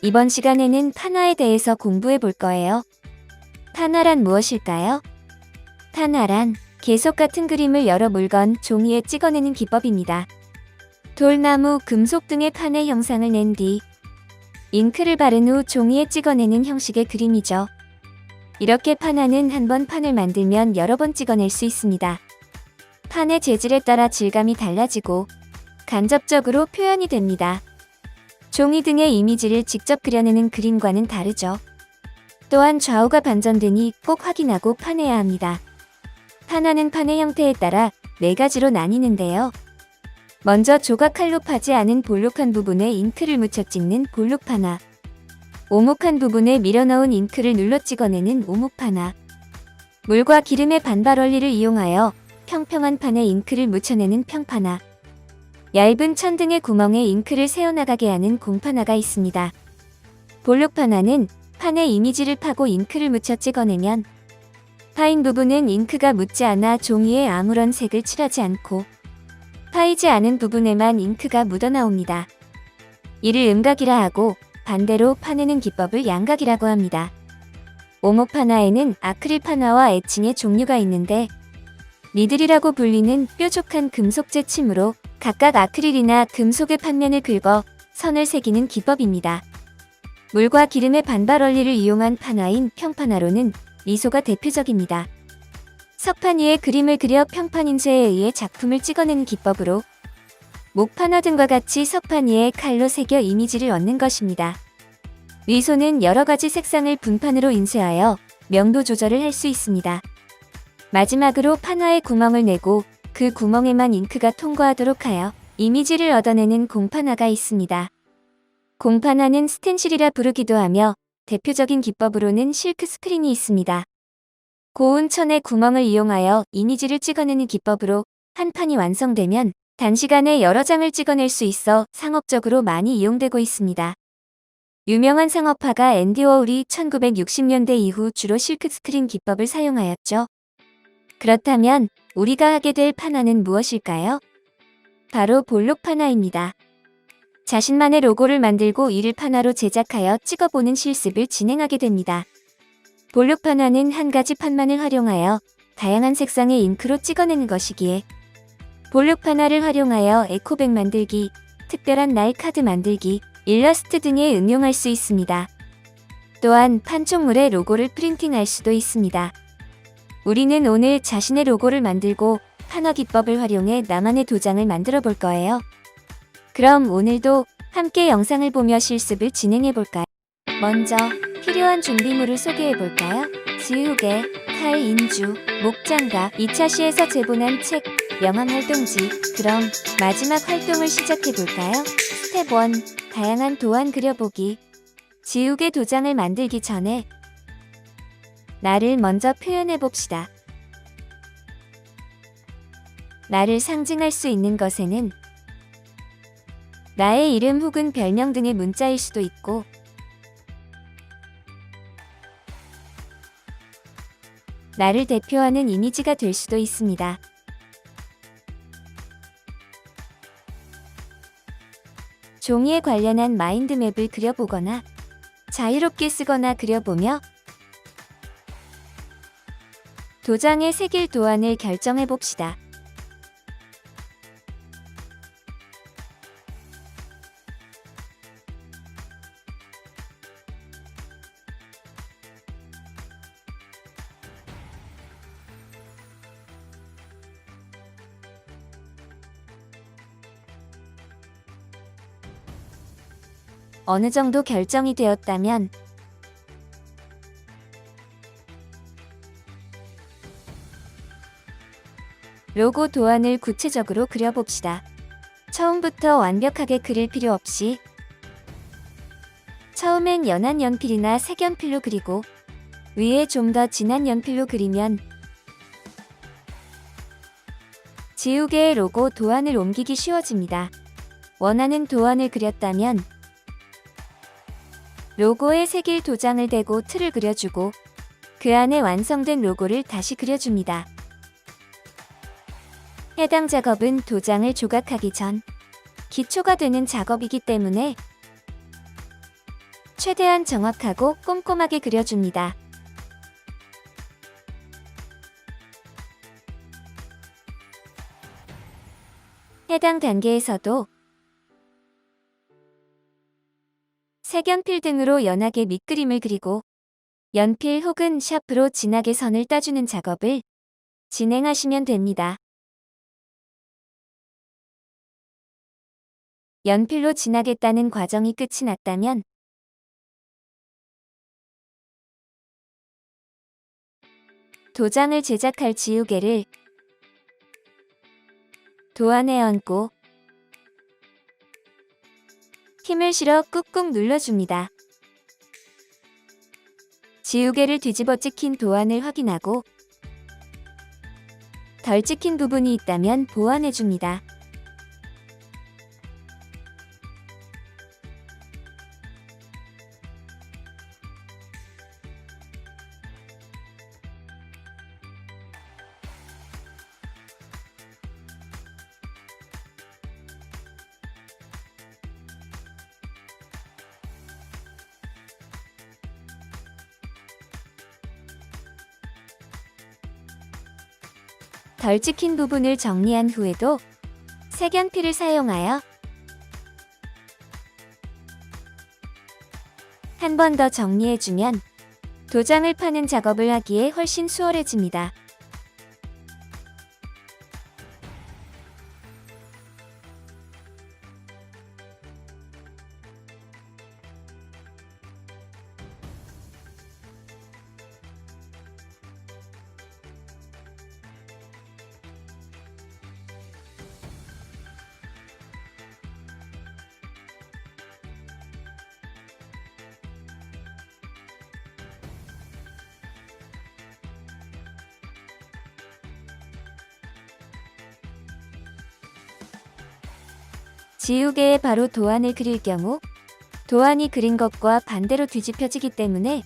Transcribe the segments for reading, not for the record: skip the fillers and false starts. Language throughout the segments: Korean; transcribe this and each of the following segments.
이번 시간에는 판화에 대해서 공부해 볼 거예요. 판화란 무엇일까요? 판화란 계속 같은 그림을 여러 물건, 종이에 찍어내는 기법입니다. 돌나무, 금속 등의 판의 형상을 낸 뒤 잉크를 바른 후 종이에 찍어내는 형식의 그림이죠. 이렇게 판화는 한 번 판을 만들면 여러 번 찍어낼 수 있습니다. 판의 재질에 따라 질감이 달라지고 간접적으로 표현이 됩니다. 종이 등의 이미지를 직접 그려내는 그림과는 다르죠. 또한 좌우가 반전되니 꼭 확인하고 판해야 합니다. 판화는 판의 형태에 따라 4가지로 나뉘는데요. 먼저 조각칼로 파지 않은 볼록한 부분에 잉크를 묻혀 찍는 볼록판화, 오목한 부분에 밀어넣은 잉크를 눌러 찍어내는 오목판화, 물과 기름의 반발 원리를 이용하여 평평한 판에 잉크를 묻혀내는 평판화, 얇은 천 등의 구멍에 잉크를 새어나가게 하는 공판화가 있습니다. 볼록판화는 판에 이미지를 파고 잉크를 묻혀 찍어내면 파인 부분은 잉크가 묻지 않아 종이에 아무런 색을 칠하지 않고 파이지 않은 부분에만 잉크가 묻어나옵니다. 이를 음각이라 하고 반대로 파내는 기법을 양각이라고 합니다. 오목판화에는 아크릴 판화와 애칭의 종류가 있는데 니들이라고 불리는 뾰족한 금속재 침으로 각각 아크릴이나 금속의 판면을 긁어 선을 새기는 기법입니다. 물과 기름의 반발 원리를 이용한 판화인 평판화로는 미소가 대표적입니다. 석판 위에 그림을 그려 평판 인쇄에 의해 작품을 찍어내는 기법으로 목판화 등과 같이 석판 위에 칼로 새겨 이미지를 얻는 것입니다. 미소는 여러 가지 색상을 분판으로 인쇄하여 명도 조절을 할 수 있습니다. 마지막으로 판화에 구멍을 내고 그 구멍에만 잉크가 통과하도록 하여 이미지를 얻어내는 공판화가 있습니다. 공판화는 스텐실이라 부르기도 하며 대표적인 기법으로는 실크 스크린이 있습니다. 고운 천에 구멍을 이용하여 이미지를 찍어내는 기법으로 한 판이 완성되면 단시간에 여러 장을 찍어낼 수 있어 상업적으로 많이 이용되고 있습니다. 유명한 상업화가 앤디 워홀이 1960년대 이후 주로 실크 스크린 기법을 사용하였죠. 그렇다면 우리가 하게 될 판화는 무엇일까요? 바로 볼록 판화입니다. 자신만의 로고를 만들고 이를 판화로 제작하여 찍어보는 실습을 진행하게 됩니다. 볼록 판화는 한 가지 판만을 활용하여 다양한 색상의 잉크로 찍어내는 것이기에 볼록 판화를 활용하여 에코백 만들기, 특별한 날 카드 만들기, 일러스트 등에 응용할 수 있습니다. 또한 판촉물에 로고를 프린팅할 수도 있습니다. 우리는 오늘 자신의 로고를 만들고 판화 기법을 활용해 나만의 도장을 만들어 볼 거예요. 그럼 오늘도 함께 영상을 보며 실습을 진행해 볼까요? 먼저 필요한 준비물을 소개해 볼까요? 지우개, 칼, 인주, 목장갑, 2차 시에서 제본한 책, 명함 활동지. 그럼 마지막 활동을 시작해 볼까요? 스텝 1. 다양한 도안 그려보기. 지우개 도장을 만들기 전에 나를 먼저 표현해 봅시다. 나를 상징할 수 있는 것에는 나의 이름 혹은 별명 등의 문자일 수도 있고 나를 대표하는 이미지가 될 수도 있습니다. 종이에 관련한 마인드맵을 그려보거나 자유롭게 쓰거나 그려보며 도장에 새길 도안을 결정해 봅시다. 어느 정도 결정이 되었다면 로고 도안을 구체적으로 그려봅시다. 처음부터 완벽하게 그릴 필요 없이 처음엔 연한 연필이나 색연필로 그리고 위에 좀 더 진한 연필로 그리면 지우개의 로고 도안을 옮기기 쉬워집니다. 원하는 도안을 그렸다면 로고에 새길 도장을 대고 틀을 그려주고 그 안에 완성된 로고를 다시 그려줍니다. 해당 작업은 도장을 조각하기 전 기초가 되는 작업이기 때문에 최대한 정확하고 꼼꼼하게 그려줍니다. 해당 단계에서도 색연필 등으로 연하게 밑그림을 그리고 연필 혹은 샤프로 진하게 선을 따주는 작업을 진행하시면 됩니다. 연필로 진하게 따는 과정이 끝이 났다면 도장을 제작할 지우개를 도안에 얹고 힘을 실어 꾹꾹 눌러줍니다. 지우개를 뒤집어 찍힌 도안을 확인하고 덜 찍힌 부분이 있다면 보완해줍니다. 덜 찍힌 부분을 정리한 후에도 색연필을 사용하여 한 번 더 정리해주면 도장을 파는 작업을 하기에 훨씬 수월해집니다. 지우개에 바로 도안을 그릴 경우 도안이 그린 것과 반대로 뒤집혀지기 때문에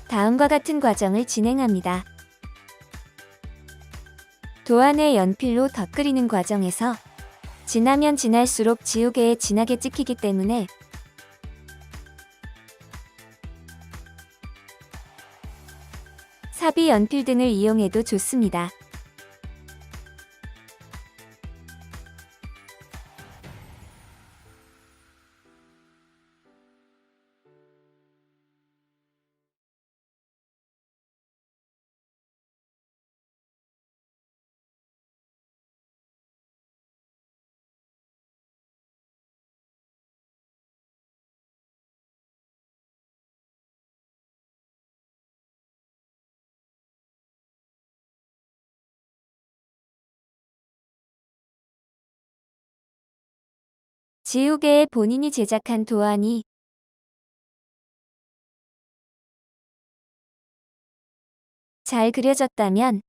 다음과 같은 과정을 진행합니다. 도안에 연필로 덧그리는 과정에서 진하면 진할수록 지우개에 진하게 찍히기 때문에 사비 연필 등을 이용해도 좋습니다. 지우개에 본인이 제작한 도안이 잘 그려졌다면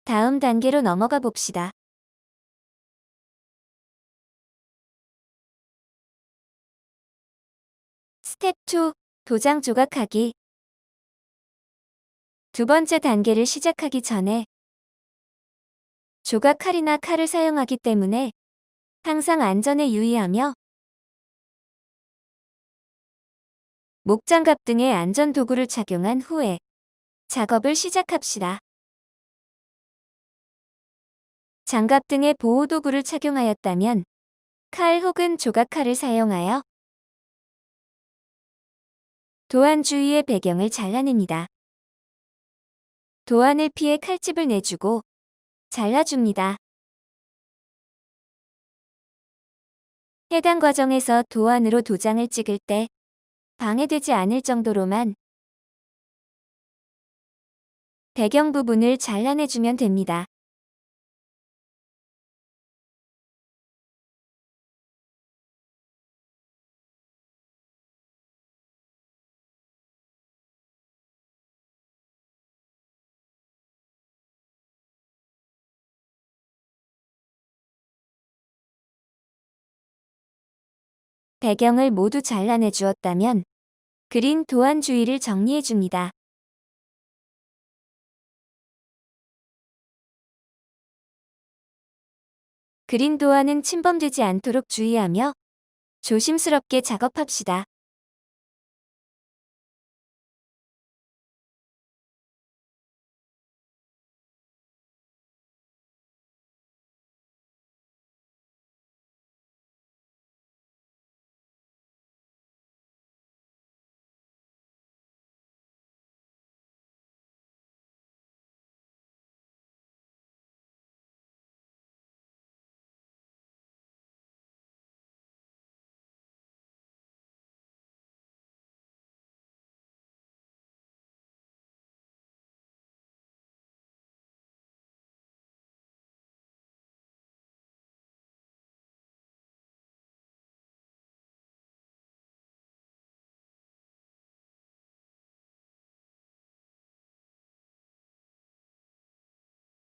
다음 단계로 넘어가 봅시다. 스텝 2. 도장 조각하기. 두 번째 단계를 시작하기 전에 조각칼이나 칼을 사용하기 때문에 항상 안전에 유의하며 목장갑 등의 안전 도구를 착용한 후에 작업을 시작합시다. 장갑 등의 보호 도구를 착용하였다면 칼 혹은 조각칼을 사용하여 도안 주위의 배경을 잘라냅니다. 도안을 피해 칼집을 내주고 잘라줍니다. 해당 과정에서 도안으로 도장을 찍을 때 방해되지 않을 정도로만 배경 부분을 잘라내주면 됩니다. 배경을 모두 잘라내 주었다면 그린 도안 주위를 정리해 줍니다. 그린 도안은 침범되지 않도록 주의하며 조심스럽게 작업합시다.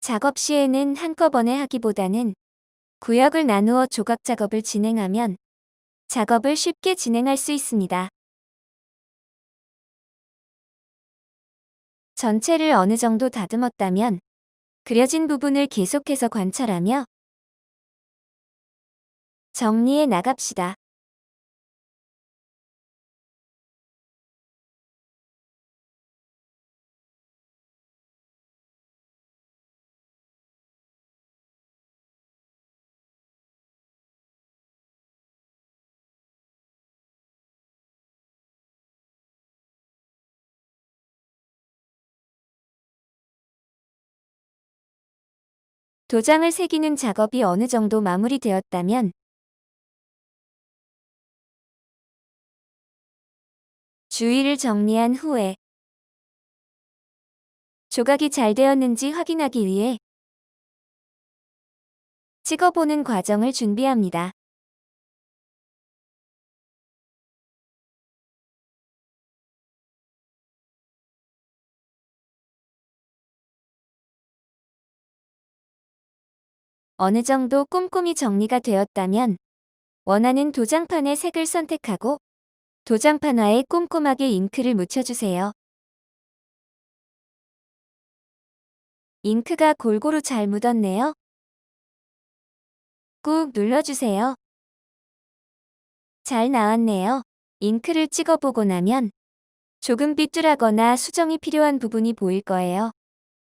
작업 시에는 한꺼번에 하기보다는 구역을 나누어 조각 작업을 진행하면 작업을 쉽게 진행할 수 있습니다. 전체를 어느 정도 다듬었다면 그려진 부분을 계속해서 관찰하며 정리해 나갑시다. 도장을 새기는 작업이 어느 정도 마무리되었다면 주위를 정리한 후에 조각이 잘 되었는지 확인하기 위해 찍어보는 과정을 준비합니다. 어느 정도 꼼꼼히 정리가 되었다면 원하는 도장판의 색을 선택하고 도장판화에 꼼꼼하게 잉크를 묻혀주세요. 잉크가 골고루 잘 묻었네요. 꾹 눌러주세요. 잘 나왔네요. 잉크를 찍어보고 나면 조금 삐뚤하거나 수정이 필요한 부분이 보일 거예요.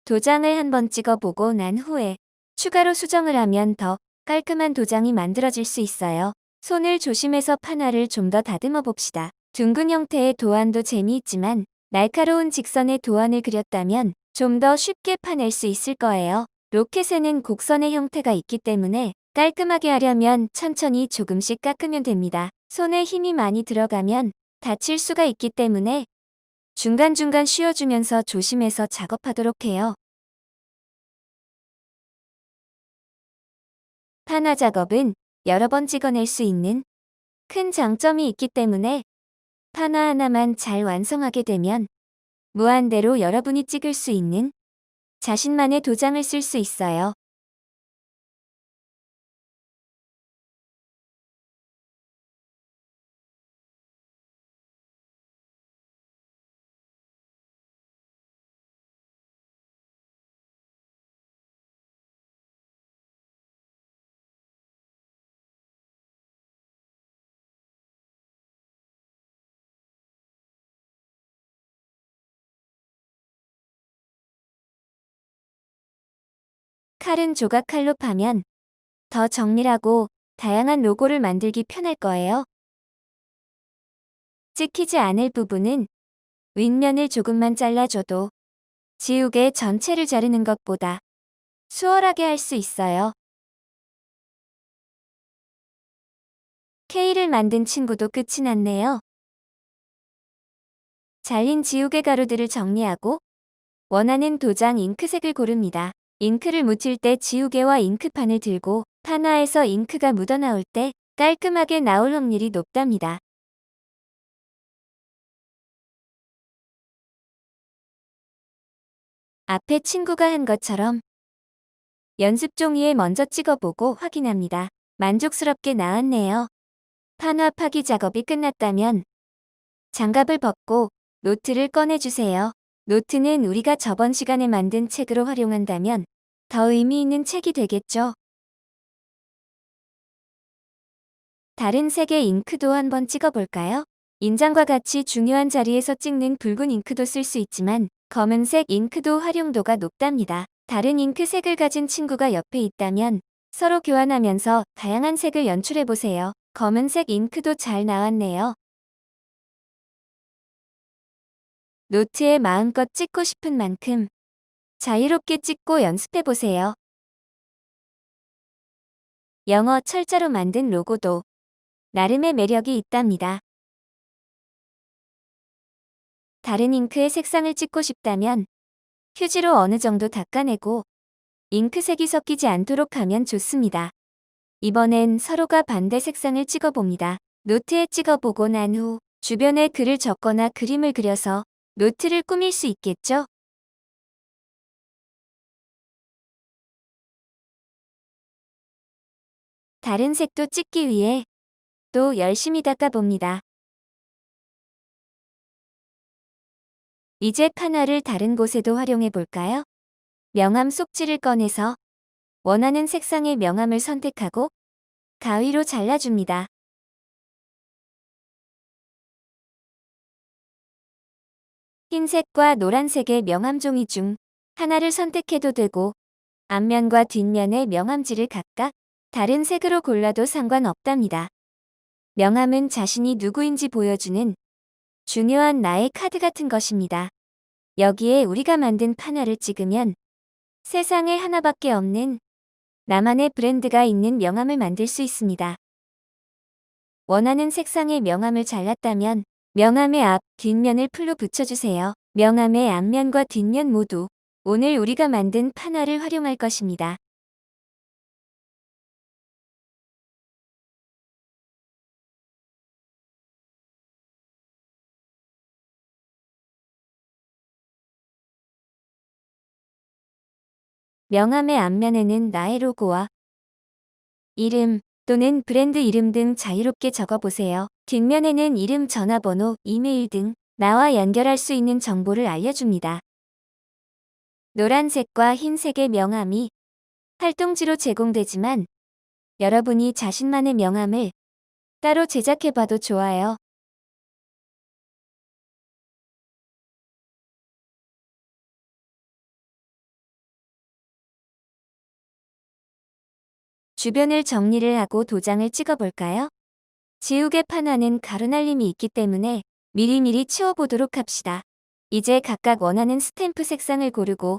도장을 한번 찍어보고 난 후에 추가로 수정을 하면 더 깔끔한 도장이 만들어질 수 있어요. 손을 조심해서 판화를 좀 더 다듬어 봅시다. 둥근 형태의 도안도 재미있지만 날카로운 직선의 도안을 그렸다면 좀 더 쉽게 파낼 수 있을 거예요. 로켓에는 곡선의 형태가 있기 때문에 깔끔하게 하려면 천천히 조금씩 깎으면 됩니다. 손에 힘이 많이 들어가면 다칠 수가 있기 때문에 중간중간 쉬어주면서 조심해서 작업하도록 해요. 판화 작업은 여러 번 찍어낼 수 있는 큰 장점이 있기 때문에 판화 하나만 잘 완성하게 되면 무한대로 여러분이 찍을 수 있는 자신만의 도장을 쓸 수 있어요. 칼은 조각 칼로 파면 더 정밀하고 다양한 로고를 만들기 편할 거예요. 찍히지 않을 부분은 윗면을 조금만 잘라줘도 지우개 전체를 자르는 것보다 수월하게 할 수 있어요. K를 만든 친구도 끝이 났네요. 잘린 지우개 가루들을 정리하고 원하는 도장 잉크색을 고릅니다. 잉크를 묻힐 때 지우개와 잉크판을 들고 판화에서 잉크가 묻어나올 때 깔끔하게 나올 확률이 높답니다. 앞에 친구가 한 것처럼 연습 종이에 먼저 찍어보고 확인합니다. 만족스럽게 나왔네요. 판화 파기 작업이 끝났다면 장갑을 벗고 노트를 꺼내주세요. 노트는 우리가 저번 시간에 만든 책으로 활용한다면 더 의미 있는 책이 되겠죠. 다른 색의 잉크도 한번 찍어볼까요? 인장과 같이 중요한 자리에서 찍는 붉은 잉크도 쓸 수 있지만 검은색 잉크도 활용도가 높답니다. 다른 잉크색을 가진 친구가 옆에 있다면 서로 교환하면서 다양한 색을 연출해보세요. 검은색 잉크도 잘 나왔네요. 노트에 마음껏 찍고 싶은 만큼 자유롭게 찍고 연습해보세요. 영어 철자로 만든 로고도 나름의 매력이 있답니다. 다른 잉크의 색상을 찍고 싶다면 휴지로 어느 정도 닦아내고 잉크색이 섞이지 않도록 하면 좋습니다. 이번엔 서로가 반대 색상을 찍어봅니다. 노트에 찍어보고 난 후 주변에 글을 적거나 그림을 그려서 노트를 꾸밀 수 있겠죠? 다른 색도 찍기 위해 또 열심히 닦아봅니다. 이제 카나를 다른 곳에도 활용해 볼까요? 명암 속지를 꺼내서 원하는 색상의 명암을 선택하고 가위로 잘라줍니다. 흰색과 노란색의 명암 종이 중 하나를 선택해도 되고 앞면과 뒷면의 명암지를 각각 다른 색으로 골라도 상관없답니다. 명암은 자신이 누구인지 보여주는 중요한 나의 카드 같은 것입니다. 여기에 우리가 만든 판화를 찍으면 세상에 하나밖에 없는 나만의 브랜드가 있는 명암을 만들 수 있습니다. 원하는 색상의 명암을 잘랐다면 명암의 앞, 뒷면을 풀로 붙여주세요. 명암의 앞면과 뒷면 모두 오늘 우리가 만든 판화를 활용할 것입니다. 명암의 앞면에는 나의 로고와 이름 또는 브랜드 이름 등 자유롭게 적어보세요. 뒷면에는 이름, 전화번호, 이메일 등 나와 연결할 수 있는 정보를 알려줍니다. 노란색과 흰색의 명암이 활동지로 제공되지만 여러분이 자신만의 명암을 따로 제작해봐도 좋아요. 주변을 정리를 하고 도장을 찍어볼까요? 지우개 판화는 가루날림이 있기 때문에 미리미리 치워보도록 합시다. 이제 각각 원하는 스탬프 색상을 고르고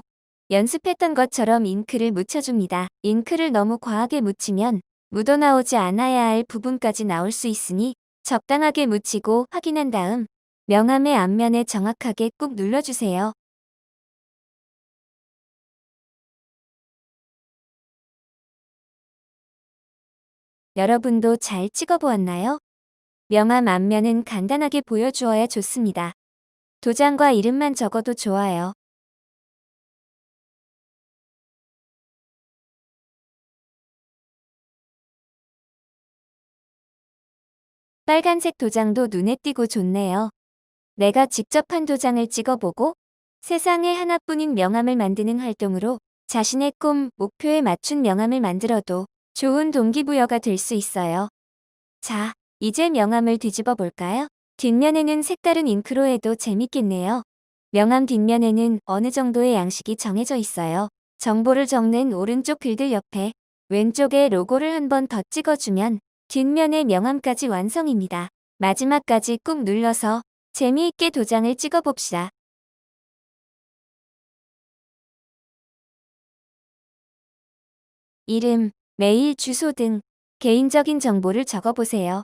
연습했던 것처럼 잉크를 묻혀줍니다. 잉크를 너무 과하게 묻히면 묻어나오지 않아야 할 부분까지 나올 수 있으니 적당하게 묻히고 확인한 다음 명암의 앞면에 정확하게 꾹 눌러주세요. 여러분도 잘 찍어보았나요? 명암 앞면은 간단하게 보여주어야 좋습니다. 도장과 이름만 적어도 좋아요. 빨간색 도장도 눈에 띄고 좋네요. 내가 직접 한 도장을 찍어보고 세상에 하나뿐인 명암을 만드는 활동으로 자신의 꿈, 목표에 맞춘 명암을 만들어도 좋은 동기부여가 될 수 있어요. 자, 이제 명암을 뒤집어 볼까요? 뒷면에는 색다른 잉크로 해도 재밌겠네요. 명암 뒷면에는 어느 정도의 양식이 정해져 있어요. 정보를 적는 오른쪽 글들 옆에 왼쪽에 로고를 한 번 더 찍어주면 뒷면의 명암까지 완성입니다. 마지막까지 꾹 눌러서 재미있게 도장을 찍어봅시다. 이름, 메일, 주소 등 개인적인 정보를 적어보세요.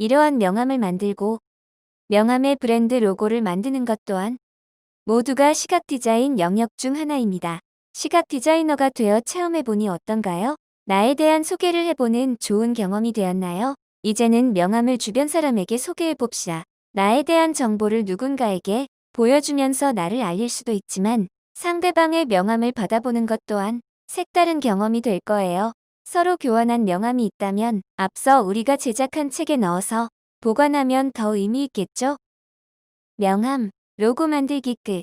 이러한 명암을 만들고 명암의 브랜드 로고를 만드는 것 또한 모두가 시각 디자인 영역 중 하나입니다. 시각 디자이너가 되어 체험해보니 어떤가요? 나에 대한 소개를 해보는 좋은 경험이 되었나요? 이제는 명함을 주변 사람에게 소개해봅시다. 나에 대한 정보를 누군가에게 보여주면서 나를 알릴 수도 있지만 상대방의 명함을 받아보는 것 또한 색다른 경험이 될 거예요. 서로 교환한 명함이 있다면 앞서 우리가 제작한 책에 넣어서 보관하면 더 의미 있겠죠? 명함, 로고 만들기 끝.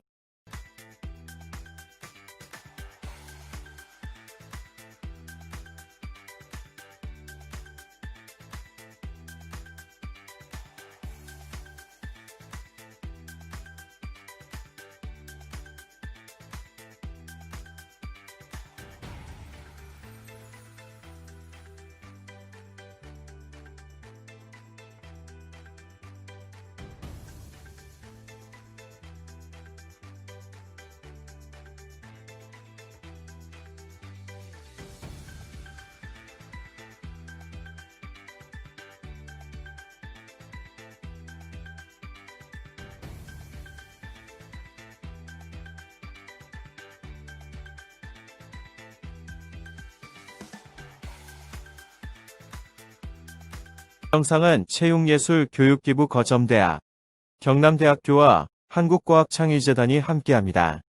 영상은 채용예술교육기부 거점대학, 경남대학교와 한국과학창의재단이 함께합니다.